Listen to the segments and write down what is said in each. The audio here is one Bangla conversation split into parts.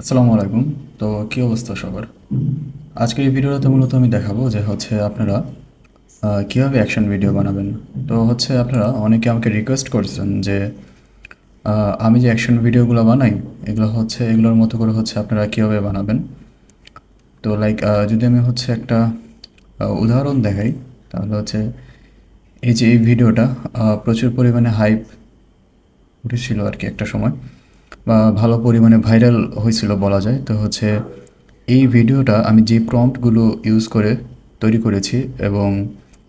আসসালামু আলাইকুম। তো কী অবস্থা সবার? আজকের এই ভিডিওটাতে মূলত আমি দেখাবো যে আপনারা কীভাবে অ্যাকশন ভিডিও বানাবেন। তো আপনারা অনেকে আমাকে রিকোয়েস্ট করছেন যে আমি যে অ্যাকশন ভিডিওগুলো বানাই এগুলোর মতো করে আপনারা কীভাবে বানাবেন। তো যদি আমি একটা উদাহরণ দেখাই, তাহলে এই যে এই ভিডিওটা প্রচুর পরিমাণে হাইপ উঠেছিল আর কি একটা সময়, বা ভালো পরিমাণে ভাইরাল হয়েছিল বলা যায়। তো এই ভিডিওটা আমি যে প্রম্পটগুলো ইউজ করে তৈরি করেছি, এবং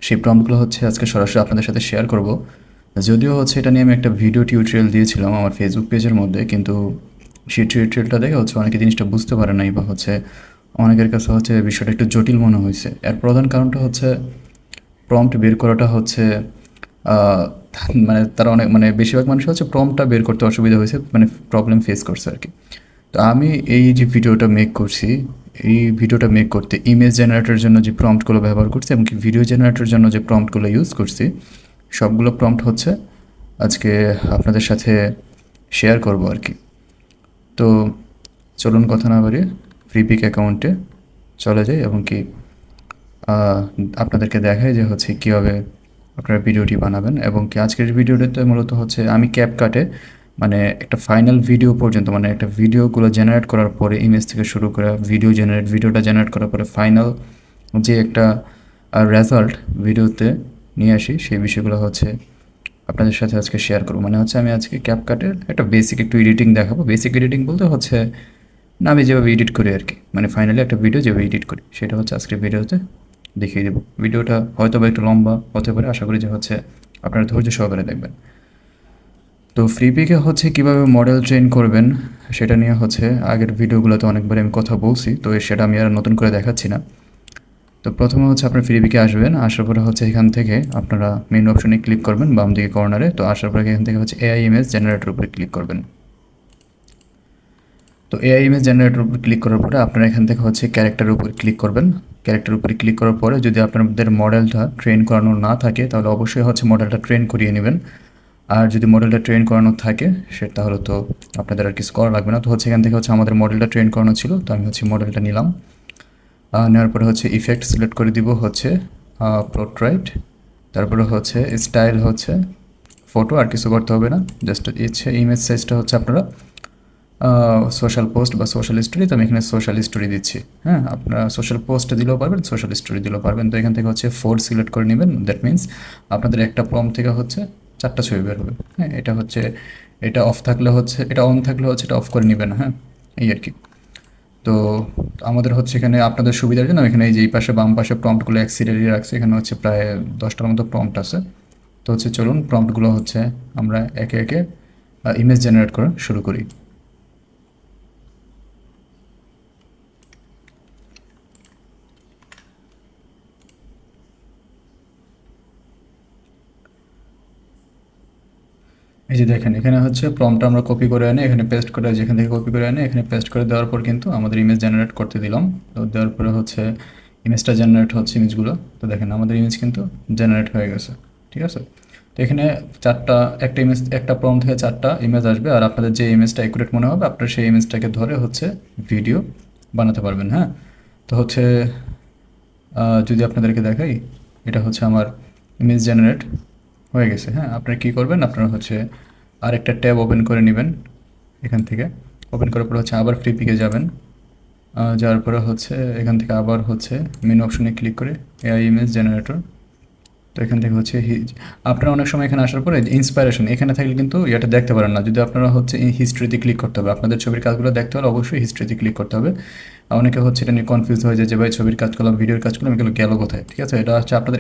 সেই প্রম্পটগুলো আজকে সরাসরি আপনাদের সাথে শেয়ার করব। যদিও এটা নিয়ে আমি একটা ভিডিও টিউটোরিয়াল দিয়েছিলাম আমার ফেসবুক পেজের মধ্যে, কিন্তু সেই টিউটোরিয়ালটা দেখে অনেকে জিনিসটা বুঝতে পারে নাই, বা অনেকের কাছে বিষয়টা একটু জটিল মনে হয়েছে। এর প্রধান কারণটা প্রম্পট বের করাটা আহ, মানে তারা অনেক বেশিরভাগ মানুষ প্রম্পটটা বের করতে অসুবিধা হয়েছে, প্রবলেম ফেস করছে আর কি। তো আমি এই যে ভিডিওটা মেক করছি, এই ভিডিওটা মেক করতে ইমেজ জেনারেটরের জন্য যে প্রম্পটগুলো ব্যবহার করছি, এমনকি ভিডিও জেনারেটরের জন্য যে প্রম্পটগুলো ইউজ করছি, সবগুলো প্রম্পট আজকে আপনাদের সাথে শেয়ার করব আর কি। তো চলুন কথা না বাড়িয়ে ফ্রিপিক অ্যাকাউন্টে চলে যাই, এবং আহ, আপনাদেরকে দেখাই যে কীভাবে আপনারা ভিডিওটি বানাবেন। এবং আজকের ভিডিওটাতে মূলত আমি ক্যাপকাটে একটা ফাইনাল ভিডিও পর্যন্ত, একটা ভিডিওগুলো জেনারেট করার পরে ইমেজ থেকে শুরু করে ভিডিওটা জেনারেট করার পরে ফাইনাল যে একটা রেজাল্ট ভিডিওতে নিয়ে আসি, সেই বিষয়গুলো আপনাদের সাথে আজকে শেয়ার করবো। আমি আজকে ক্যাপকাটের একটা বেসিক একটু এডিটিং দেখাবো। বেসিক এডিটিং বলতে না, আমি যেভাবে এডিট করি আর কি, ফাইনালি একটা ভিডিও যেভাবে এডিট করি সেটা আজকের ভিডিওতে দেখিয়ে দেবো। ভিডিওটা হয়তো বা একটু লম্বা হতে পারে, আশা করি যে আপনারা ধৈর্য সহকারে দেখবেন। তো ফ্রিপিকে কীভাবে মডেল ট্রেন করবেন সেটা নিয়ে আগের ভিডিওগুলোতে অনেকবার আমি কথা বলছি, তো সেটা আমি আর নতুন করে দেখাচ্ছি না। তো প্রথমে আপনার ফ্রিপিকে আসবেন, আসার পরে এখান থেকে আপনারা মেন অপশনে ক্লিক করবেন বাম দিকে কর্নারে। তো আসার পরে এখান থেকে এআই ইমেজ জেনারেটর উপরে ক্লিক করবেন। তো এআই ইমেজ জেনারেটর উপর ক্লিক করার পরে আপনারা এখান থেকে ক্যারেক্টারের উপর ক্লিক করবেন। ক্যারেক্টার উপরে ক্লিক করার পরে যদি আপনাদের মডেলটা ট্রেন করানো না থাকে, তাহলে অবশ্যই মডেলটা ট্রেন করিয়ে নেবেন। আর যদি মডেলটা ট্রেন করানো থাকে সেটা তাহলে তো আপনাদের আর কিছু করা লাগবে না। তো এখান থেকে আমাদের মডেলটা ট্রেন করানো ছিল, তো আমি মডেলটা নিলাম। নেওয়ার পরে ইফেক্ট সিলেক্ট করে দিব পোর্ট্রেট। তারপরে স্টাইল ফটো, আর কিছু করতে হবে না। জাস্ট ইমেজ সাইজটা আপনারা সোশ্যাল পোস্ট বা সোশ্যাল স্টোরি, তো আমি এখানে সোশ্যাল স্টোরি দিচ্ছি। হ্যাঁ, আপনারা সোশ্যাল পোস্টে দিলেও পারবেন, সোশ্যাল স্টোরি দিলেও পারবেন। তো এখান থেকে 4 সিলেক্ট করে নেবেন। দ্যাট মিনস আপনাদের একটা প্রম্পট থেকে 4টা ছবি বের হবে। হ্যাঁ, এটা অফ থাকলে এটা অন থাকলে এটা অফ করে নেবেন। হ্যাঁ, এই আর কি। তো আমাদের এখানে আপনাদের সুবিধার জন্য এখানে এই যে এই পাশে বাম পাশে প্রম্পটগুলো এক সিরিয়ালি রাখছে। এখানে প্রায় 10টার মতো প্রম্পট আছে। তো চলুন প্রম্পটগুলো আমরা একে একে ইমেজ জেনারেট করা শুরু করি। এই যে দেখেন, এখানে প্রম্পটটা আমরা কপি করে এনে এখানে পেস্ট করে, যেখান থেকে কপি করে এনে এখানে পেস্ট করে দেওয়ার পর কিন্তু আমাদের ইমেজ জেনারেট করতে দিলাম। তো দেওয়ার পরে ইমেজটা জেনারেট ইমেজগুলো। তো দেখেন আমাদের ইমেজ কিন্তু জেনারেট হয়ে গেছে। ঠিক আছে। তো এখানে একটা প্রম্পট থেকে 4টা ইমেজ আসবে, আর আপনাদের যে ইমেজটা অ্যাকুরেট মনে হবে আপনারা সেই ইমেজটাকে ধরে ভিডিও বানাতে পারবেন। হ্যাঁ, তো যদি আপনাদেরকে দেখাই, এটা আমার ইমেজ জেনারেট হয়ে গেছে। হ্যাঁ, আপনারা কী করবেন, আপনারা আরেকটা ট্যাব ওপেন করে নেবেন। এখান থেকে ওপেন করার পর আবার ফ্রিপিকে যাবেন। যাওয়ার পরে এখান থেকে আবার মেন অপশনে ক্লিক করে এআই ইমেজ জেনারেটর। তো এখান থেকে আপনারা অনেক সময় এখানে আসার পরে ইন্সপাইরেশন এখানে থাকলে কিন্তু এটা দেখতে পারেন না। যদি আপনারা হিস্ট্রিতে ক্লিক করতে হবে, আপনাদের ছবির কাজগুলো দেখতে হলে অবশ্যই হিস্ট্রিতে ক্লিক করতে হবে। অনেকে এটা নিয়ে কনফিউজ হয়ে যায় যে ভাই ছবির কাজ করলাম, ভিডিওর কাজ করলাম, এগুলো গেল কোথায়। ঠিক আছে, এটা আপনাদের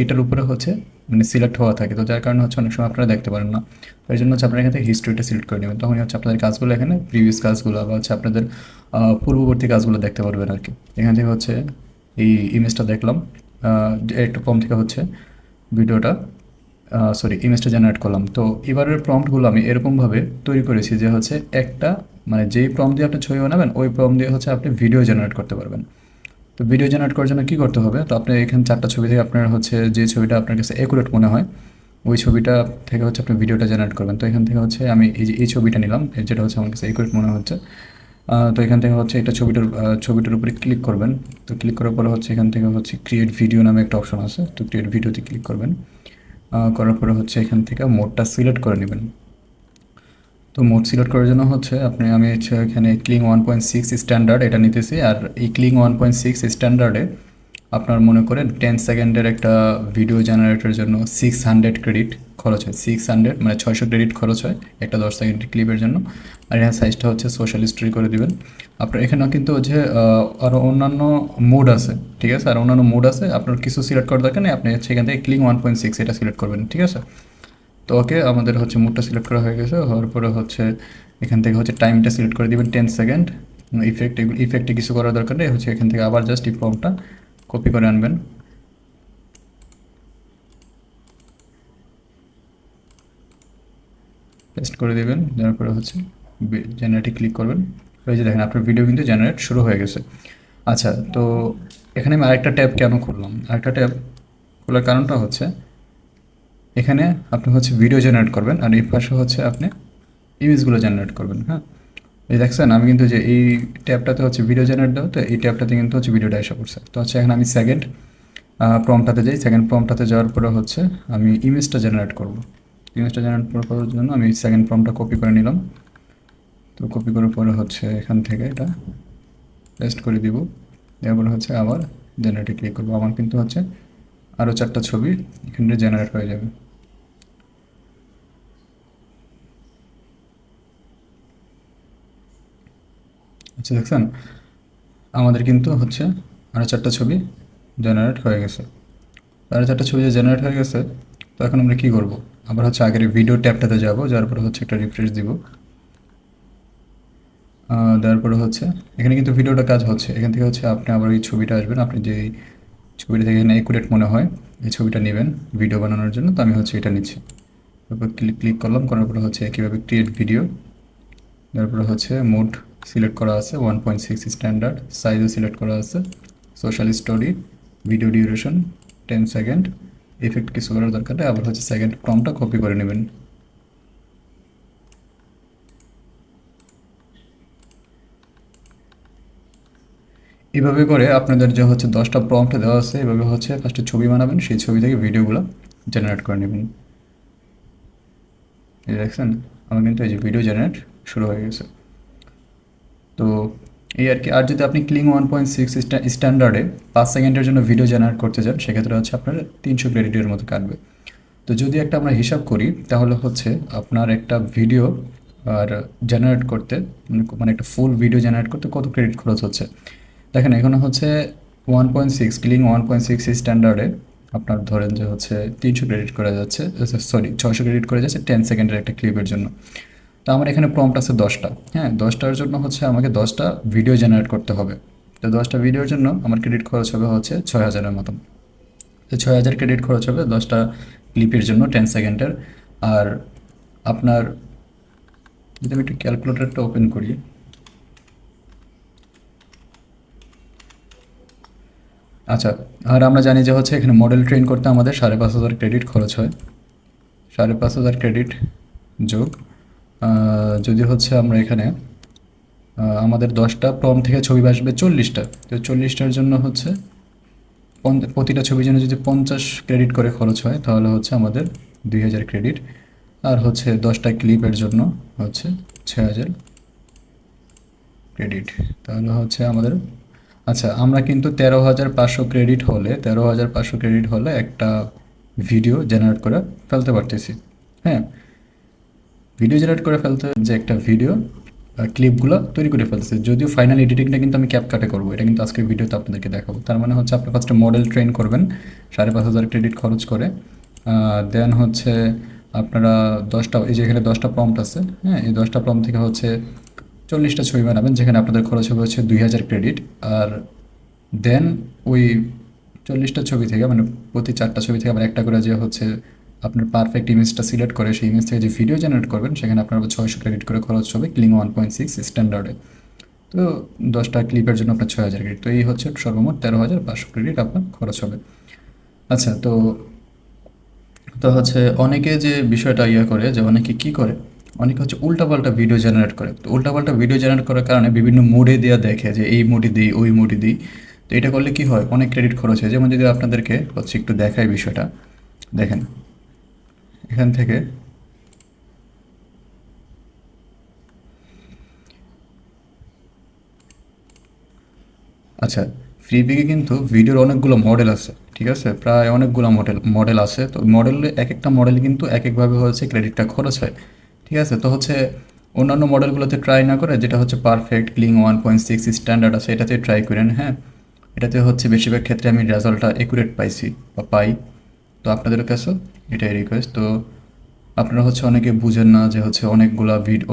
এইটার উপরে সিলেক্ট হওয়া থাকে। তো যার কারণে অনেক সময় আপনারা দেখতে পারেন না। তো এই জন্য আপনারা এখান থেকে হিস্ট্রিটা সিলেক্ট করে নেবেন। তখনই আপনাদের কাজগুলো এখানে প্রিভিয়াস কাজগুলো বা আপনাদের পূর্ববর্তী কাজগুলো দেখতে পারবেন আর কি। এখান থেকে এই ইমেজটা দেখলাম, একটু কম থেকে ভিডিওটা ইমেজটা জেনারেট করলাম। তো এবারের প্রম্পটগুলো আমি এরকমভাবে তৈরি করেছি যে একটা যেই প্রম্পট দিয়ে আপনি ছবি বানাবেন ওই প্রম্পট দিয়ে আপনি ভিডিও জেনারেট করতে পারবেন। তো ভিডিও জেনারেট করার জন্য কী করতে হবে, তো আপনি এখানে 4টা ছবি থেকে আপনার যে ছবিটা আপনার কাছে অ্যাকুরেট মনে হয় ওই ছবিটা থেকে আপনি ভিডিওটা জেনারেট করবেন। তো এখান থেকে আমি এই যে এই ছবিটা নিলাম, যেটা আমার কাছে অ্যাকুরেট মনে হচ্ছে। তো এখান থেকে হচ্ছে এটা ছবিটার উপরে ক্লিক করবেন। তো ক্লিক করার পরে হচ্ছে এখান থেকে হচ্ছে ক্রিয়েট ভিডিও নামে একটা অপশন আছে, তো ক্রিয়েট ভিডিওতে ক্লিক করবেন। করার পরে হচ্ছে এখান থেকে মোডটা সিলেক্ট করে নেবেন। তো মোড সিলেক্ট করার জন্য হচ্ছে আমি হচ্ছে এখানে ক্লিং 1.6 স্ট্যান্ডার্ড এটা নিতেছি। আর এই ক্লিং 1.6 স্ট্যান্ডার্ডে আপনার মনে করেন 10 সেকেন্ডের একটা ভিডিও জেনারেটরের জন্য 600 ক্রেডিট খরচ হয়। 600 মানে 600 ক্রেডিট খরচ হয় একটা 10 সেকেন্ডের ক্লিপের জন্য। আর এখানে সাইজটা হচ্ছে সোশ্যাল স্টোরি করে দিবেন। আপনার এখানেও কিন্তু যে আরও অন্যান্য মোড আছে, ঠিক আছে? আর অন্যান্য মোড আছে, আপনার কিছু সিলেক্ট করার দরকার নেই, আপনি হচ্ছে এখান থেকে ক্লিং 1.6 এটা সিলেক্ট করবেন, ঠিক আছে? তো ওকে, আমাদের হচ্ছে মোডটা সিলেক্ট করা হয়ে গেছে। হওয়ার পরে হচ্ছে এখান থেকে হচ্ছে টাইমটা সিলেক্ট করে দিবেন 10 সেকেন্ড। ইফেক্টে কিছু করার দরকার নেই, হচ্ছে এখান থেকে আবার জাস্ট এই ফর্মটা কপি করে আনবেন, পেস্ট করে দেবেন। তারপরে হচ্ছে জেনারেটে ক্লিক করবেন। ওই যে দেখেন আপনার ভিডিও কিন্তু জেনারেট শুরু হয়ে গেছে। আচ্ছা, তো এখানে আমি আরেকটা ট্যাব কেন খুললাম? আরেকটা ট্যাব খোলার কারণটা হচ্ছে এখানে আপনি হচ্ছে ভিডিও জেনারেট করবেন, আর এই পাশে হচ্ছে আপনি ইমেজগুলো জেনারেট করবেন। হ্যাঁ, এই দেখছেন আমি কিন্তু যে এই ট্যাবটাতে হচ্ছে ভিডিও জেনারেট দেওয়া, তো এই ট্যাবটাতে কিন্তু হচ্ছে ভিডিওটা এসে পড়ছে। তো হচ্ছে এখন আমি সেকেন্ড প্রম্পটাতে যাই। সেকেন্ড প্রম্পটাতে যাওয়ার পরে হচ্ছে আমি ইমেজটা জেনারেট করব। ইমেজটা জেনারেট করার জন্য আমি সেকেন্ড প্রম্পটটা কপি করে নিলাম। তো কপি করার পরে হচ্ছে এখান থেকে এটা পেস্ট করে দিব। এরপরে হচ্ছে আবার জেনারেটে ক্লিক করবো। আমার কিন্তু হচ্ছে আরও 4টা ছবি এখানে জেনারেট হয়ে যাবে। আচ্ছা, দেখছেন আমাদের কিন্তু হচ্ছে আরও 4টা ছবি জেনারেট হয়ে গেছে। আরও 4টা ছবি যে জেনারেট হয়ে গেছে, তো এখন আমরা কী করবো? আবার হচ্ছে আগের ভিডিও ট্যাবটাতে যাবো, যার পরে হচ্ছে একটা রিফ্রেশ দিব। দেওয়ার পরে হচ্ছে এখানে কিন্তু ভিডিওটা কাজ হচ্ছে। এখান থেকে হচ্ছে আপনি আবার এই ছবিটা আসবেন, আপনি যে ছবিটা থেকে এখানে একুরেট মনে হয় এই ছবিটা নেবেন ভিডিও বানানোর জন্য। তো আমি হচ্ছে এটা নিচ্ছি। তারপর ক্লিক করলাম, করার পরে হচ্ছে কীভাবে ক্রিয়েট ভিডিও, তারপরে হচ্ছে মোড সিলেক্ট করা আছে 1.6 স্ট্যান্ডার্ড, সাইজও সিলেক্ট করা আছে, social story, video duration 10 second, effect কিছু করার দরকার নেই। আবার হচ্ছে সেকেন্ড প্রম্পটটা কপি করে নেবেন। এভাবে করে আপনাদের যে হচ্ছে 10টা প্রম্পট দেওয়া আছে, এভাবে হচ্ছে ফার্স্টে ছবি বানাবেন, সেই ছবি থেকে ভিডিওগুলো জেনারেট করে নেবেন। এই দেখছেন আমার কিন্তু এই যে ভিডিও জেনারেট শুরু হয়ে গেছে। তো এই আর কি। আর যদি আপনি ক্লিং 1.6 স্ট্যান্ডার্ডে 5 সেকেন্ডের জন্য ভিডিও জেনারেট করতে চান, সেক্ষেত্রে হচ্ছে আপনার 300 ক্রেডিটের মতো কাটবে। তো যদি একটা আমরা হিসাব করি, তাহলে হচ্ছে আপনার একটা ভিডিও আর জেনারেট করতে মানে একটা ফুল ভিডিও জেনারেট করতে কত ক্রেডিট খরচ হচ্ছে দেখেন। এখানে হচ্ছে 1.6 ক্লিং 1.6 স্ট্যান্ডার্ডে আপনার ধরেন যে হচ্ছে 300 ক্রেডিট করা যাচ্ছে, সরি 600 ক্রেডিট করে যাচ্ছে 10 সেকেন্ডের একটা ক্লিপের জন্য। তো আমার এখানে প্রম্পট আছে 10টা। হ্যাঁ, 10টার জন্য হচ্ছে আমাকে 10টা ভিডিও জেনারেট করতে হবে। তো 10টা ভিডিওর জন্য আমার ক্রেডিট খরচ হবে হচ্ছে 6000-এর মতন। তো 6000 ক্রেডিট খরচ হবে 10টা ক্লিপের জন্য 10 সেকেন্ডের। আর আপনার যদি আমি একটু ক্যালকুলেটরটা ওপেন করি, আচ্ছা, আর আমরা জানি যে হচ্ছে এখানে মডেল ট্রেন করতে আমাদের 5500 ক্রেডিট খরচ হয়। 5500 ক্রেডিট যোগ যদি হচ্ছে আমরা এখানে আমাদের 10টা প্রম্পট থেকে ছবি আসবে 40টা, তো 40টার জন্য হচ্ছে প্রতিটা ছবির জন্য যদি 50 ক্রেডিট করে খরচ হয়, তাহলে হচ্ছে আমাদের 2000 ক্রেডিট। আর হচ্ছে 10টা ক্লিপের জন্য হচ্ছে 6000 ক্রেডিট। তাহলে হচ্ছে আমাদের, আচ্ছা, আমরা কিন্তু 13,500 ক্রেডিট হলে 13,500 ক্রেডিট হলে একটা ভিডিও জেনারেট করে ফেলতে পারতেছি। হ্যাঁ, ভিডিও জেনারেট করে ফেলতে যে একটা ভিডিও ক্লিপগুলো তৈরি করে ফেলতেছে। যদিও ফাইনাল এডিটিংটা কিন্তু আমি ক্যাপকাটে করবো, এটা কিন্তু আজকের ভিডিওতে আপনাদেরকে দেখাবো। তার মানে হচ্ছে আপনি ফার্স্টে মডেল ট্রেন করবেন 5500 ক্রেডিট খরচ করে। দেন হচ্ছে আপনারা 10টা, এই যে এখানে 10টা প্রম্পট আছে, হ্যাঁ, এই 10টা প্রম্পট থেকে হচ্ছে 40টা ছবি বানাবেন, যেখানে আপনাদের খরচ হবে হচ্ছে 2000 ক্রেডিট। আর দেন ওই 40টা ছবি থেকে মানে প্রতি 4টা ছবি থেকে আবার একটা করে যে হচ্ছে আপনার পারফেক্ট ইমেজটা সিলেক্ট করে সেই ইমেজ থেকে যে ভিডিও জেনারেট করবেন, সেখানে আপনার 600 ক্রেডিট করে খরচ হবে ক্লিং 1.6 স্ট্যান্ডার্ডে। তো 10টা ক্লিপের জন্য আপনার 6000 ক্রেডিট। তো এই হচ্ছে সর্বমোট 13,500 ক্রেডিট আপনার খরচ হবে। আচ্ছা, তো তো হচ্ছে অনেকে যে বিষয়টা করে যে অনেকে কি করে, অনেকে হচ্ছে উল্টাপাল্টা ভিডিও জেনারেট করে। তো উল্টাপাল্টা ভিডিও জেনারেট করার কারণে বিভিন্ন মোডে দেওয়া দেখে যে এই মোডে দিই, ওই মোডে দিই। তো এটা করলে কি হয়, অনেক ক্রেডিট খরচ হয়। যেমন যদি আপনাদেরকে হচ্ছে একটু দেখাই বিষয়টা, দেখেন এখান থেকে। আচ্ছা, ফ্রিপিকে কিন্তু ভিডিওর অনেকগুলো মডেল আছে, ঠিক আছে? প্রায় অনেকগুলো মডেল আছে। তো মডেলে এক একটা মডেল কিন্তু এক একভাবে হচ্ছে ক্রেডিটটা খরচ হয়, ঠিক আছে? তো হচ্ছে অন্যান্য মডেলগুলোতে ট্রাই না করে যেটা হচ্ছে পারফেক্ট ক্লিং 1.6 স্ট্যান্ডার্ড আছে এটাতে ট্রাই করেন, হ্যাঁ? এটাতে হচ্ছে বেশিরভাগ ক্ষেত্রে আমি রেজাল্টটা একুরেট পাইছি বা পাই। তো আপনাদের কাছেও এটাই রিকোয়েস্ট। তো আপনারা হচ্ছে অনেকে বুঝেন না যে হচ্ছে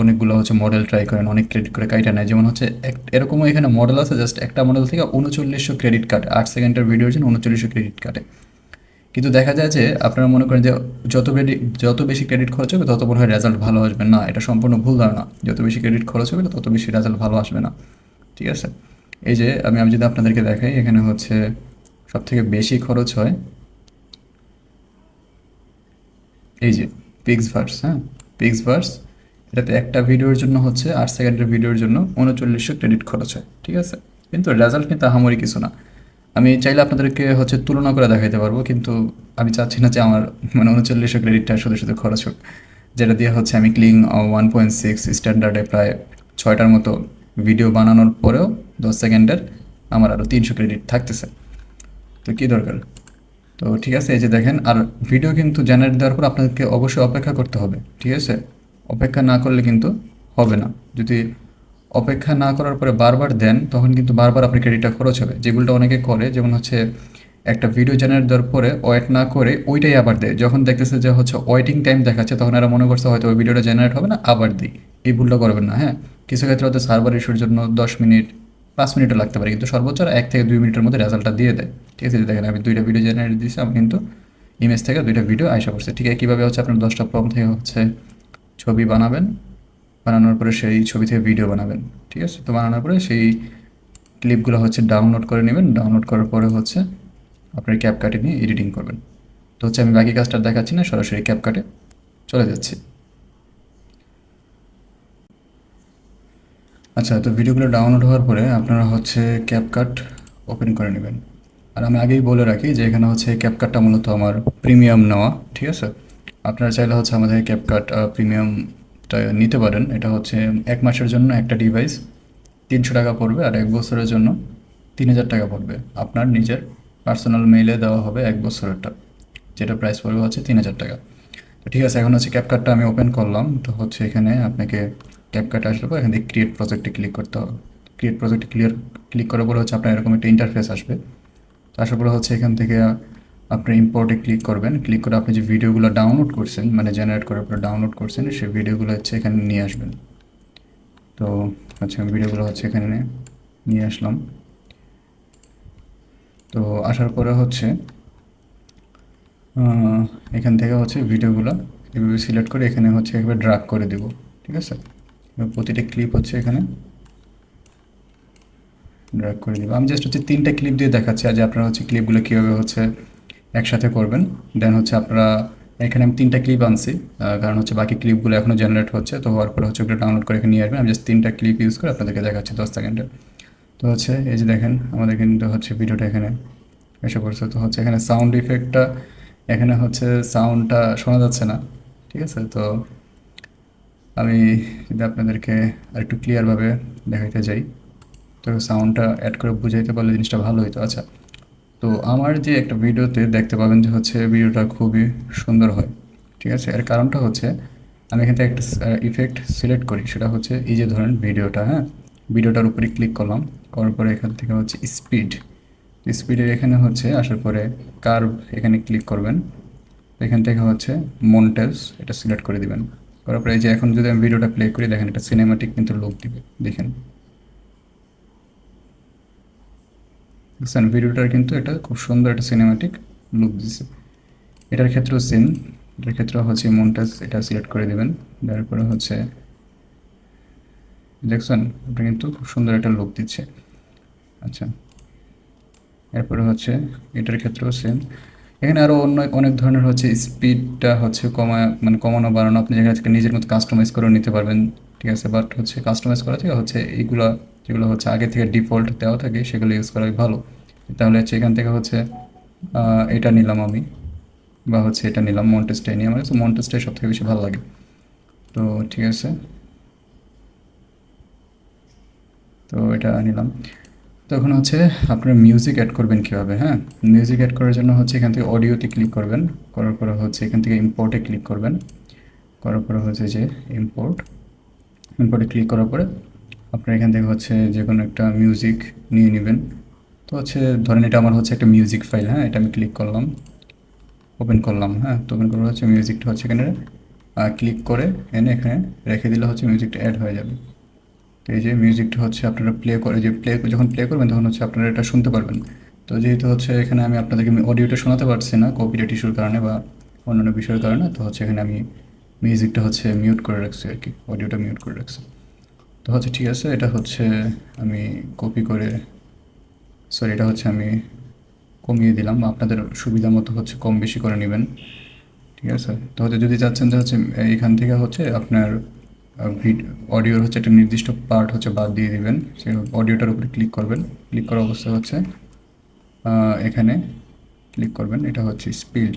অনেকগুলো হচ্ছে মডেল ট্রাই করেন, অনেক ক্রেডিট করে কাইটা নেয়। যেমন হচ্ছে এরকমও এখানে মডেল আছে, জাস্ট একটা মডেল থেকে 3900 ক্রেডিট কাটে, 8 সেকেন্ডের ভিডিওর জন্য 3900 ক্রেডিট কাটে। কিন্তু দেখা যায় যে আপনারা মনে করেন যে যত বেশি ক্রেডিট খরচ হবে তত মনে হয় রেজাল্ট ভালো আসবে না, এটা সম্পূর্ণ ভুল ধারণা। যত বেশি ক্রেডিট খরচ হবে তত বেশি রেজাল্ট ভালো আসবে না, ঠিক আছে? এই যে আমি যদি আপনাদেরকে দেখাই, এখানে হচ্ছে সবথেকে বেশি খরচ হয় এই যে পিক্সভার্স, হ্যাঁ, পিক্সভার্স। এটাতে একটা ভিডিওর জন্য হচ্ছে 8 সেকেন্ডের ভিডিওর জন্য 3900 ক্রেডিট খরচ হয়, ঠিক আছে? কিন্তু রেজাল্ট কিন্তু আহামরি কিছু না। আমি চাইলে আপনাদেরকে হচ্ছে তুলনা করে দেখাইতে পারবো, কিন্তু আমি চাচ্ছি না যে আমার মানে 3900 ক্রেডিটটা শুধু শুধু খরচ হোক, যেটা দিয়ে হচ্ছে আমি ক্লিং 1.6 স্ট্যান্ডার্ডে প্রায় 6টার মতো ভিডিও বানানোর পরেও 10 সেকেন্ডের আমার আরও 300 ক্রেডিট থাকতেছে। তো কী দরকার? তো ঠিক আছে, এই যে দেখেন। আর ভিডিও কিন্তু জেনারেট দেওয়ার পর আপনাকে অবশ্যই অপেক্ষা করতে হবে, ঠিক আছে? অপেক্ষা না করলে কিন্তু হবে না। যদি অপেক্ষা না করার পরে বারবার দেন তখন কিন্তু বারবার আপনার ক্রেডিটটা খরচ হবে, যেগুলোটা অনেকে করে। যেমন হচ্ছে একটা ভিডিও জেনারেট দেওয়ার পরে ওয়েট না করে ওইটাই আবার দেয়, যখন দেখতেছে যে হচ্ছে ওয়েটিং টাইম দেখাচ্ছে তখন এরা মনে করছে হয়তো ওই ভিডিওটা জেনারেট হবে না, আবার দিই। এই ভুলটা করবেন না, হ্যাঁ? কিছু ক্ষেত্রে হয়তো সার্ভার ইস্যুর জন্য 10 মিনিট, 5 মিনিটও লাগতে পারে, কিন্তু সর্বোচ্চ 1 থেকে 2 মিনিটের মধ্যে রেজাল্টটা দিয়ে দেয়, ঠিক আছে? দেখেন আমি 2টা ভিডিও জেনারেট দিয়েছি, আমি কিন্তু ইমেজ থেকে 2টা ভিডিও আইসা পড়ছে, ঠিক আছে? কীভাবে হচ্ছে আপনার 10টা প্রম্পট থেকে হচ্ছে ছবি বানাবেন, বানানোর পরে সেই ছবি থেকে ভিডিও বানাবেন, ঠিক আছে? তো বানানোর পরে সেই ক্লিপগুলো হচ্ছে ডাউনলোড করে নেবেন, ডাউনলোড করার পরে হচ্ছে আপনার ক্যাপকাটে নিয়ে এডিটিং করবেন। তো হচ্ছে আমি বাকি কাজটা দেখাচ্ছি না, সরাসরি ক্যাপকাটে চলে যাচ্ছি। আচ্ছা, তো ভিডিওগুলো ডাউনলোড হওয়ার পরে আপনারা হচ্ছে ক্যাপকাট ওপেন করে নেবেন। আর আমি আগেই বলে রাখি যে এখানে হচ্ছে ক্যাপকাটটা মূলত আমার প্রিমিয়াম নেওয়া, ঠিক আছে? আপনারা চাইলে হচ্ছে আমাদের ক্যাপকাট প্রিমিয়ামটা নিতে পারেন। এটা হচ্ছে 1 মাসের জন্য একটা ডিভাইস 300 টাকা পড়বে, আর 1 বছরের জন্য 3000 টাকা পড়বে। আপনার নিজের পার্সোনাল মেইলে দেওয়া হবে 1 বছরেরটা, যেটা প্রাইস পড়বে হচ্ছে 3000 টাকা। তো ঠিক আছে, এখন হচ্ছে ক্যাপকাটটা আমি ওপেন করলাম। তো হচ্ছে এখানে আপনাকে ক্যাপকাট আসলে পর এখান থেকে ক্রিয়েট প্রজেক্টে ক্লিক করতে হবে। ক্রিয়েট প্রজেক্টে ক্লিক করার পরে হচ্ছে আপনার এরকম একটা ইন্টারফেস আসবে। তো আসার পরে হচ্ছে এখান থেকে আপনি ইম্পোর্টে ক্লিক করবেন। ক্লিক করে আপনি যে ভিডিওগুলো ডাউনলোড করছেন, মানে জেনারেট করার পরে ডাউনলোড করছেন, সেই ভিডিওগুলো হচ্ছে এখানে নিয়ে আসবেন। তো হচ্ছে আমি ভিডিওগুলো হচ্ছে এখানে নিয়ে আসলাম। তো আসার পরে হচ্ছে এখান থেকে হচ্ছে ভিডিওগুলো এভাবে সিলেক্ট করে এখানে হচ্ছে এভাবে ড্রাগ করে দেব, ঠিক আছে? এবার প্রতিটা ক্লিপ হচ্ছে এখানে ড্রাগ করে দেবো। আমি জাস্ট হচ্ছে 3টা ক্লিপ দিয়ে দেখাচ্ছি, আর যে আপনারা হচ্ছে ক্লিপগুলো কীভাবে হচ্ছে একসাথে করবেন। দেন হচ্ছে আপনারা এখানে আমি 3টা ক্লিপ আনছি, কারণ হচ্ছে বাকি ক্লিপগুলো এখনও জেনারেট হচ্ছে। তো হওয়ার পরে হচ্ছে ওগুলো ডাউনলোড করে এখানে নিয়ে আসবেন। আমি জাস্ট 3টা ক্লিপ ইউজ করে আপনাদেরকে দেখাচ্ছি 10 সেকেন্ডের। তো হচ্ছে এই যে দেখেন আমাদের কিন্তু হচ্ছে ভিডিওটা এখানে এসে পড়ছে। তো হচ্ছে এখানে সাউন্ড ইফেক্টটা, এখানে হচ্ছে সাউন্ডটা শোনা যাচ্ছে না, ঠিক আছে? তো আমি যদি আপনাদেরকে আরেকটু ক্লিয়ারভাবে দেখাইতে যাই, তো সাউন্ডটা অ্যাড করে বুঝাইতে পারলে জিনিসটা ভালো হতো। আচ্ছা, তো আমার যে একটা ভিডিওতে দেখতে পাবেন যে হচ্ছে ভিডিওটা খুবই সুন্দর হয়, ঠিক আছে? এর কারণটা হচ্ছে আমি এখান থেকে একটা ইফেক্ট সিলেক্ট করি, সেটা হচ্ছে এই যে ধরেন ভিডিওটা, হ্যাঁ, ভিডিওটার উপরে ক্লিক করলাম, করার পরে এখান থেকে হচ্ছে স্পিডের এখানে হচ্ছে আসার পরে কার্ভ এখানে ক্লিক করবেন। এখান থেকে হচ্ছে মন্টেজ এটা সিলেক্ট করে দিবেন। করার পরে এই যে এখন যদি আমি ভিডিওটা প্লে করি, দেখেন এটা সিনেমাটিক কিন্তু লুক দিবে, দেখেন বুঝছেন? ভিডিওটার কিন্তু এটা খুব সুন্দর একটা সিনেমাটিক লুক দিছে। এটার ক্ষেত্রেও সেম, এটার ক্ষেত্রেও হচ্ছে মন্টেজ এটা সিলেক্ট করে দেবেন। তারপরে হচ্ছে দেখছেন এটা কিন্তু খুব সুন্দর একটা লুক দিচ্ছে। আচ্ছা, এরপরে হচ্ছে এটার ক্ষেত্রেও সেম, এখানে আরও অন্য অনেক ধরনের হচ্ছে স্পিডটা হচ্ছে মানে কমানো বাড়ানো আপনি এখান থেকে নিজের মতো কাস্টমাইজ করে নিতে পারবেন, ঠিক আছে। বাট হচ্ছে কাস্টমাইজ করা থেকে হচ্ছে এইগুলো যেগুলো হচ্ছে আগে থেকে ডিফল্ট দেওয়া থাকে সেগুলো ইউজ করাই ভালো। তাহলে হচ্ছে এখান থেকে হচ্ছে এটা নিলাম আমি, বা হচ্ছে এটা নিলাম মন্টেস্টাই নিয়ে, আমার কাছে মন্টেস্টাই সব থেকে বেশি ভালো লাগে। তো ঠিক আছে, তো এটা নিলাম। তখন হচ্ছে আপনার মিউজিক অ্যাড করবেন কীভাবে, হ্যাঁ। মিউজিক অ্যাড করার জন্য হচ্ছে এখান থেকে অডিওতে ক্লিক করবেন, করার পরে হচ্ছে এখান থেকে ইম্পোর্টে ক্লিক করবেন, করার পরে হচ্ছে যে ইম্পোর্টে ক্লিক করার পরে আপনার এখান থেকে হচ্ছে যে কোনো একটা মিউজিক নিয়ে নেবেন। তো হচ্ছে ধরেন এটা আমার হচ্ছে একটা মিউজিক ফাইল, হ্যাঁ, এটা আমি ক্লিক করলাম, ওপেন করলাম, হ্যাঁ। তো ওপেন করার হচ্ছে মিউজিকটা হচ্ছে এখানে ক্লিক করে এনে এখানে রেখে দিলে হচ্ছে মিউজিকটা অ্যাড হয়ে যাবে। তো এই যে মিউজিকটা হচ্ছে আপনারা যখন প্লে করবেন তখন হচ্ছে আপনারা এটা শুনতে পারবেন। তো যেহেতু হচ্ছে এখানে আমি আপনাদেরকে অডিওটা শোনাতে পারছি না কপিরাইট ইস্যুর কারণে বা অন্যান্য বিষয়ের কারণে, তো হচ্ছে এখানে আমি মিউজিকটা হচ্ছে মিউট করে রাখছি আর কি, অডিওটা মিউট করে রাখছি। তো হচ্ছে ঠিক আছে, এটা হচ্ছে আমি কপি করে, সরি, এটা হচ্ছে আমি কমিয়ে দিলাম, আপনাদের সুবিধা মতো হচ্ছে কম বেশি করে নেবেন, ঠিক আছে। তো হচ্ছে যদি চাচ্ছেন যে হচ্ছে এখান থেকে হচ্ছে আপনার অডিওর হচ্ছে একটা নির্দিষ্ট পার্ট হচ্ছে বাদ দিয়ে দিবেন, সেই অডিওটার উপরে ক্লিক করবেন, ক্লিক করা অবস্থা হচ্ছে এখানে ক্লিক করবেন, এটা হচ্ছে স্পিল্ড,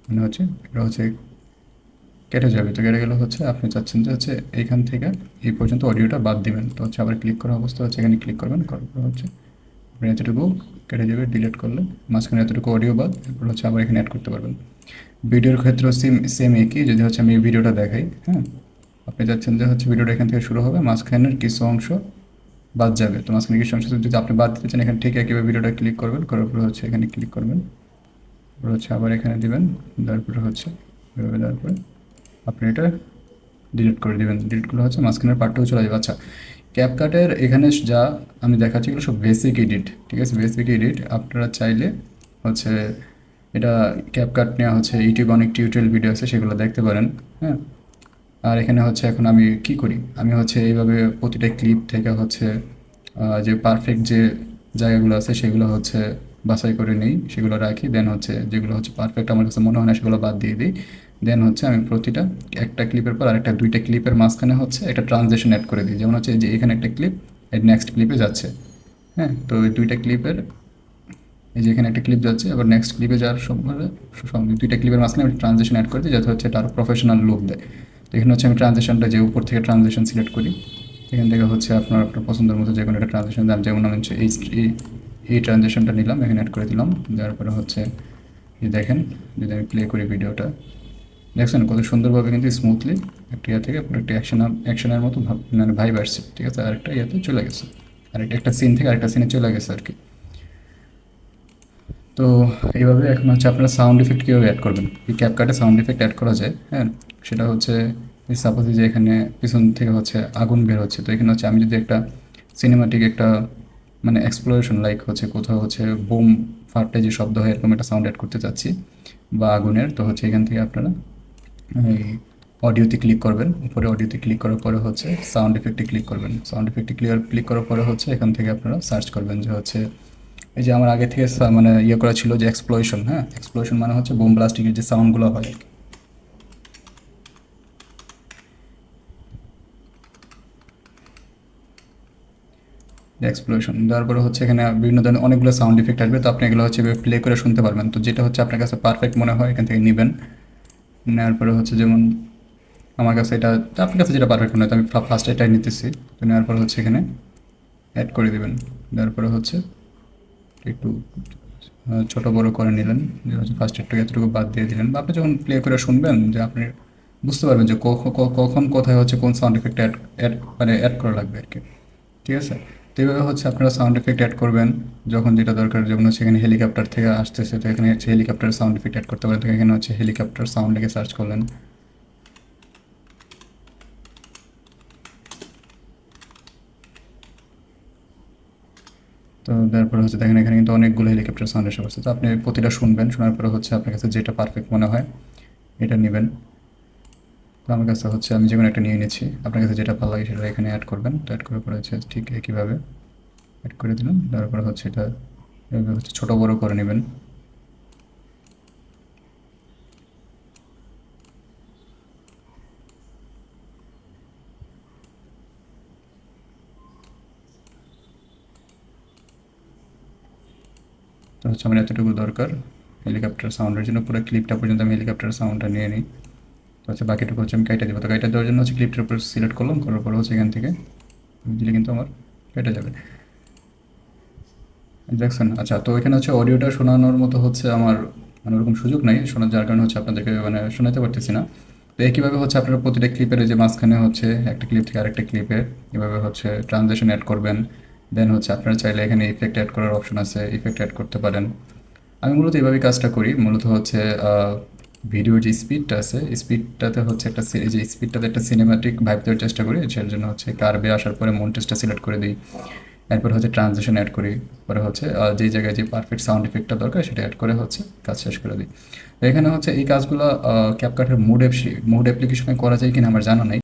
মানে হচ্ছে এটা হচ্ছে কেটে যাবে। তো কেটে গেলে হচ্ছে আপনি চাচ্ছেন যে হচ্ছে এইখান থেকে এই পর্যন্ত অডিওটা বাদ দিবেন, তো হচ্ছে আবার ক্লিক করা অবস্থা হচ্ছে এখানে ক্লিক করবেন, করার পর হচ্ছে আপনি এতটুকু কেটে যাবে, ডিলিট করলে মাঝখানে এতটুকু অডিও বাদ, এরপর হচ্ছে আবার এখানে অ্যাড করতে পারবেন। ভিডিওর ক্ষেত্রেও সেম একই, যদি হচ্ছে আমি এই ভিডিওটা দেখাই, হ্যাঁ, আপনি চাচ্ছেন যে হচ্ছে ভিডিওটা এখান থেকে শুরু হবে, মাঝখানের কিছু অংশ বাদ যাবে, তো মাঝখানে কিছু অংশ যদি আপনি বাদ দিতে চান এখানে ঠিক একইভাবে ভিডিওটা ক্লিক করবেন, করার পরে হচ্ছে এখানে ক্লিক করবেন, তারপর হচ্ছে আবার এখানে দিবেন, তারপরে হচ্ছে এভাবে দেওয়ার পরে আপনি এটা ডিলিট করে দেবেন, ডিলিট করলে হচ্ছে মাঝখানের পার্টটাও চলে যাবে। আচ্ছা, ক্যাপকাটের এখানে যা আমি দেখাচ্ছি এগুলো সব বেসিক এডিট, ঠিক আছে, বেসিক এডিট। আপনারা চাইলে হচ্ছে এটা ক্যাপকাট নেওয়া হচ্ছে ইউটিউব অনেক টিউটোরিয়াল ভিডিও আছে সেগুলো দেখতে পারেন, হ্যাঁ। আর এখানে হচ্ছে এখন আমি কি করি, আমি হচ্ছে এইভাবে প্রতিটা ক্লিপ থেকে হচ্ছে যে পারফেক্ট যে জায়গাগুলো আছে সেগুলো হচ্ছে বাছাই করে নিই, সেগুলো রাখি, দেন হচ্ছে যেগুলো হচ্ছে পারফেক্ট আমার কাছে মনে হয় না সেগুলো বাদ দিয়ে দিই। দেন হচ্ছে আমি প্রতিটা একটা ক্লিপের পর আরেকটা দুইটা ক্লিপের মাঝখানে হচ্ছে একটা ট্রানজেকশন অ্যাড করে দিই, যেমন হচ্ছে যে এখানে একটা ক্লিপ এর নেক্সট ক্লিপে যাচ্ছে, হ্যাঁ। তো এই দুইটা ক্লিপের এই যে এখানে একটা ক্লিপ যাচ্ছে, আবার নেক্সট ক্লিপে যাওয়ার সময় দুইটা ক্লিপের মাঝখানে আমি ট্রানজেকশন অ্যাড করে দিই যাতে হচ্ছে এটা আরও প্রফেশনাল লুক দেয়। তো এখানে হচ্ছে আমি ট্রানজেকশনটা যে উপর থেকে ট্রানজেকশন সিলেক্ট করি, এখান থেকে হচ্ছে আপনার পছন্দের মতো যে কোনো একটা ট্রানজেকশন দাম, যেমন আমি হচ্ছে এই ট্রানজেকশনটা নিলাম, এখানে অ্যাড করে দিলাম, দেওয়ার পরে হচ্ছে এই দেখেন, যদি আমি প্লে করি ভিডিওটা, দেখছেন কত সুন্দরভাবে কিন্তু স্মুথলি একটা ইয়ে থেকে পুরো একটা অ্যাকশনের মতো মানে ভাইব আসছে, ঠিক আছে, আরেকটা ইয়েতে চলে গেছে, আরেকটা একটা সিন থেকে আরেকটা সিনে চলে গেছে আর কি। তো এইভাবে এখন হচ্ছে আপনারা সাউন্ড ইফেক্ট কীভাবে অ্যাড করবেন, এই ক্যাপকাটে সাউন্ড ইফেক্ট অ্যাড করা যায়, হ্যাঁ। সেটা হচ্ছে সাপোজ যে এখানে পিছন থেকে হচ্ছে আগুন বের হচ্ছে, তো এখানে হচ্ছে আমি যদি একটা সিনেমাটিক একটা মানে এক্সপ্লোরেশন লাইক হচ্ছে কোথাও হচ্ছে বোম ফাটে যে শব্দ হয় এরকম একটা সাউন্ড অ্যাড করতে চাচ্ছি বা আগুনের, তো হচ্ছে এখান থেকে আপনারা এই অডিওতে ক্লিক করবেন, উপরে অডিওতে ক্লিক করার পরে হচ্ছে সাউন্ড ইফেক্টে ক্লিক করবেন, সাউন্ড ইফেক্টে ক্লিক করার পরে হচ্ছে এখান থেকে আপনারা সার্চ করবেন যে হচ্ছে এই যে আমার আগে থেকে মানে ইয়ে করা ছিল যে এক্সপ্লোশন, হ্যাঁ, এক্সপ্লোশন মানে হচ্ছে বোম ব্লাস্টিংয়ের যে সাউন্ডগুলো হয় আর কি, এক্সপ্লোশন দেওয়ার পরে হচ্ছে এখানে বিভিন্ন ধরনের অনেকগুলো সাউন্ড ইফেক্ট আসবে, তো আপনি এগুলো হচ্ছে প্লে করে শুনতে পারবেন। তো যেটা হচ্ছে আপনার কাছে পারফেক্ট মনে হয় এখান থেকে নেবেন, নেওয়ার পরে হচ্ছে যেমন আমার কাছে এটা, আপনার কাছে যেটা পারফেক্ট মনে হয়, তো আমি ফার্স্ট এটাই নিতেছি। তো নেওয়ার পরে হচ্ছে এখানে অ্যাড করে দেবেন, দেওয়ার পরে হচ্ছে একটু ছোটো বড়ো করে নিলেন, যে হচ্ছে ফার্স্ট এডটাকে এতটুকু বাদ দিয়ে দিলেন, বা আপনি যখন প্লে করে শুনবেন যে আপনি বুঝতে পারবেন যে কখন কোথায় হচ্ছে কোন সাউন্ড এফেক্ট অ্যাড করা লাগবে আর কি, ঠিক আছে। তো এইভাবে হচ্ছে আপনারা সাউন্ড এফেক্ট অ্যাড করবেন যখন যেটা দরকার, যেমন হচ্ছে এখানে হেলিকপ্টার থেকে আসতেছে, তো এখানে হচ্ছে হেলিকপ্টার সাউন্ড এফেক্ট অ্যাড করতে পারেন, তো এখানে হচ্ছে হেলিকপ্টার সাউন্ড লিখে সার্চ করলেন। তো তারপরে হচ্ছে দেখেন এখানে কিন্তু অনেকগুলো হেলিকপ্টার সাউন্ড এসে পড়ছে, তো আপনি প্রতিটা শুনবেন, শোনার পরে হচ্ছে আপনার কাছে যেটা পারফেক্ট মনে হয় এটা নেবেন। তো আমার কাছে হচ্ছে আমি যেকোনো একটা নিয়ে নিচ্ছি, আপনার কাছে যেটা ভালো লাগে সেটা এখানে অ্যাড করবেন। তো অ্যাড করার পরে হচ্ছে ঠিক একইভাবে অ্যাড করে দিলাম, তারপরে হচ্ছে এটা এভাবে হচ্ছে ছোটো বড়ো করে নেবেন। তো হচ্ছে আমার এতটুকু দরকার হেলিকপ্টার সাউন্ডের জন্য। পুরো ক্লিপটা পর্যন্ত আমি হেলিকপ্টার সাউন্ডটা নিয়ে নিই। তো হচ্ছে বাকিটুকু হচ্ছে আমি কাইটা দেবো। তো কাইটা দেওয়ার জন্য হচ্ছে ক্লিপটার উপর সিলেক্ট করলাম, করার পর হচ্ছে এখান থেকে দিলে কিন্তু আমার কেটে যাবে, দেখছেন? আচ্ছা, তো এখানে হচ্ছে অডিওটা শোনানোর মতো হচ্ছে আমার মানে ওরকম সুযোগ নাই শোনার, যার কারণে হচ্ছে আপনাদেরকে মানে শোনাতে পারতেছি না। তো একইভাবে হচ্ছে আপনারা প্রতিটা ক্লিপের যে মাঝখানে হচ্ছে একটা ক্লিপ থেকে আরেকটা ক্লিপে এভাবে হচ্ছে ট্রানজেকশন অ্যাড করবেন। দেন হচ্ছে আপনারা চাইলে এখানে ইফেক্ট অ্যাড করার অপশন আছে, ইফেক্ট অ্যাড করতে পারেন। আমি মূলত এভাবেই কাজটা করি। মূলত হচ্ছে ভিডিওর যে স্পিডটা আছে, স্পিডটাতে হচ্ছে একটা যে স্পিডটাতে একটা সিনেমাটিক ভাইব দেওয়ার চেষ্টা করি। সেটার জন্য হচ্ছে কার্ভে আসার পরে মন্টেজটা সিলেক্ট করে দিই। এরপর হচ্ছে ট্রানজিশন অ্যাড করি। পরে হচ্ছে যেই জায়গায় যে পারফেক্ট সাউন্ড ইফেক্টটা দরকার সেটা অ্যাড করে হচ্ছে কাজ শেষ করে দিই। তো এখানে হচ্ছে এই কাজগুলো ক্যাপকাটের মুড অ্যাপ্লিকেশনে করা যায় কিনা আমার জানা নেই।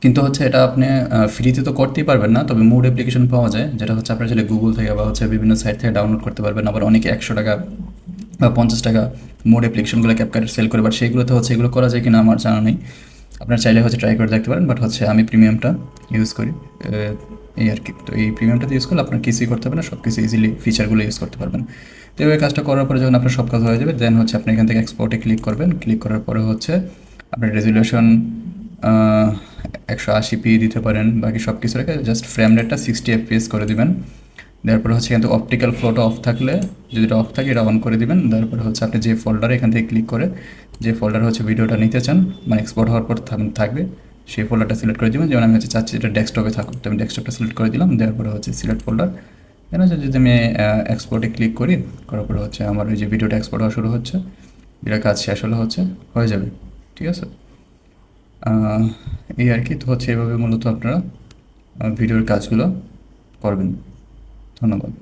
কিন্তু হচ্ছে এটা আপনি ফ্রিতে তো করতেই পারবেন না, তবে মুড অ্যাপ্লিকেশন পাওয়া যায়, যেটা হচ্ছে আপনার চাইলে গুগল থেকে বা হচ্ছে বিভিন্ন সাইট থেকে ডাউনলোড করতে পারবেন। আবার অনেকে 100 টাকা বা 50 টাকা মুড অ্যাপ্লিকেশনগুলো ক্যাপকাটে সেল করে, বাট সেইগুলোতে হচ্ছে এগুলো করা যায় কিনা আমার জানা নেই। আপনার চাইলে হচ্ছে ট্রাই করে দেখতে পারেন, বাট হচ্ছে আমি প্রিমিয়ামটা ইউজ করি এই আর কি। তো এই প্রিমিয়ামটাতে ইউজ করলে আপনার কিছুই করতে হবে না, সব কিছু ইজিলি ফিচারগুলো ইউজ করতে পারবেন। তো এভাবে কাজটা করার পরে যখন আপনার সব কাজ হয়ে যাবে, দেন হচ্ছে আপনি এখান থেকে এক্সপোর্টে ক্লিক করবেন। ক্লিক করার পরে হচ্ছে আপনার রেজুলেশন 180p দিতে পারেন, বাকি সব কিছু রেখে জাস্ট ফ্রেম রেটটা 60 fps করে দিবেন। তারপরে হচ্ছে কিন্তু অপটিক্যাল ফ্লোটা অফ থাকলে, যদি এটা অফ থাকে এটা অন করে দিবেন। তারপরে হচ্ছে আপনি যে ফোল্ডারে এখান থেকে ক্লিক করে যে ফোল্ডারে হচ্ছে ভিডিওটা নিতে চান, মানে এক্সপোর্ট হওয়ার পর থাকবে, সেই ফোল্ডারটা সিলেক্ট করে দেবেন। যেমন আমি হচ্ছে চাচ্ছি এটা ডেস্কটপে থাকুক, তো আমি ডেস্কটপটা সিলেক্ট করে দিলাম। দেওয়ার পরে হচ্ছে সিলেক্ট ফোল্ডার। কেন হচ্ছে যদি আমি এক্সপোর্টে ক্লিক করি, করার পরে হচ্ছে আমার ওই যে ভিডিওটা এক্সপোর্ট হওয়া শুরু হচ্ছে, এটা কাজ শেষ হলে হচ্ছে হয়ে যাবে। ঠিক আছে, এই আর কি। তো হচ্ছে এভাবে মূলত আপনারা ভিডিওর কাজগুলো করবেন। ধন্যবাদ।